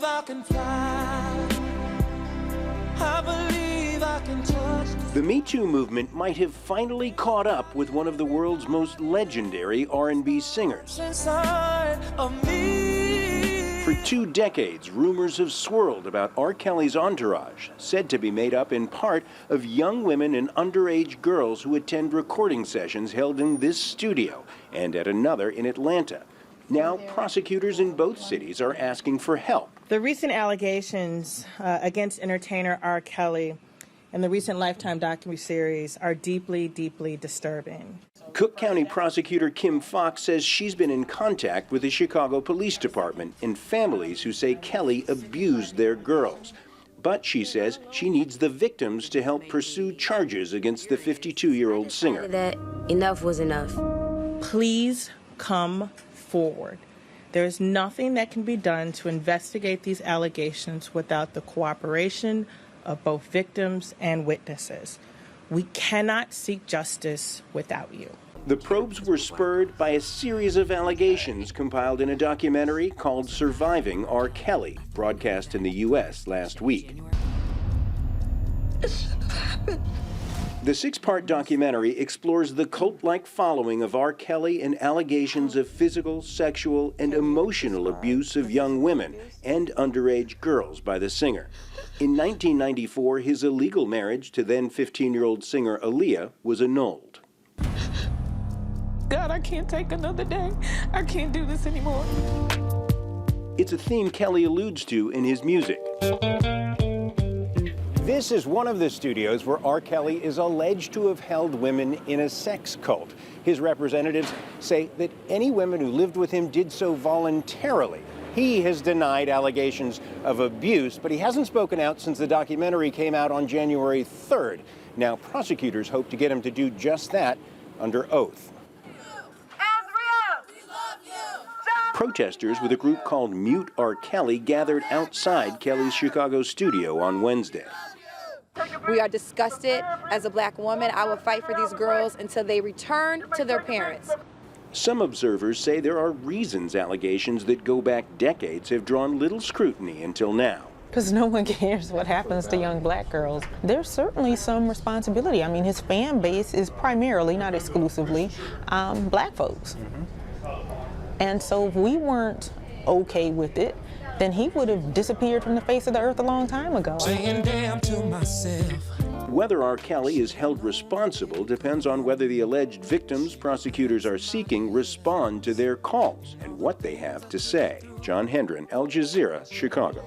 believe I can fly. I believe I can touch. The Me Too movement might have finally caught up with one of the world's most legendary R&B singers. Inside of me. For 2 decades, rumors have swirled about R. Kelly's entourage, said to be made up in part of young women and underage girls who attend recording sessions held in this studio and at another in Atlanta. Now, prosecutors in both cities are asking for help. The recent allegations against entertainer R. Kelly and the recent Lifetime documentary series are deeply, deeply disturbing. Cook County prosecutor Kim Fox says she's been in contact with the Chicago Police Department and families who say Kelly abused their girls. But she says she needs the victims to help pursue charges against the 52-year-old singer. That enough was enough. Please come forward. There's nothing that can be done to investigate these allegations without the cooperation of both victims and witnesses. We cannot seek justice without you. The probes were spurred by a series of allegations compiled in a documentary called Surviving R. Kelly, broadcast in the U.S. last week. The 6-part documentary explores the cult-like following of R. Kelly and allegations of physical, sexual, and emotional abuse of young women and underage girls by the singer. In 1994, his illegal marriage to then 15-year-old singer Aaliyah was annulled. God, I can't take another day. I can't do this anymore. It's a theme Kelly alludes to in his music. This is one of the studios where R. Kelly is alleged to have held women in a sex cult. His representatives say that any women who lived with him did so voluntarily. He has denied allegations of abuse, but he hasn't spoken out since the documentary came out on January 3rd. Now, prosecutors hope to get him to do just that under oath. Protesters with a group called Mute R. Kelly gathered outside Kelly's Chicago studio on Wednesday. We are disgusted. As a black woman, I will fight for these girls until they return to their parents. Some observers say there are reasons allegations that go back decades have drawn little scrutiny until now. Because no one cares what happens to young black girls. There's certainly some responsibility. I mean, his fan base is primarily, not exclusively, black folks. And so if we weren't okay with it, then he would have disappeared from the face of the earth a long time ago. Saying damn to myself. Whether R. Kelly is held responsible depends on whether the alleged victims prosecutors are seeking respond to their calls and what they have to say. John Hendren, Al Jazeera, Chicago.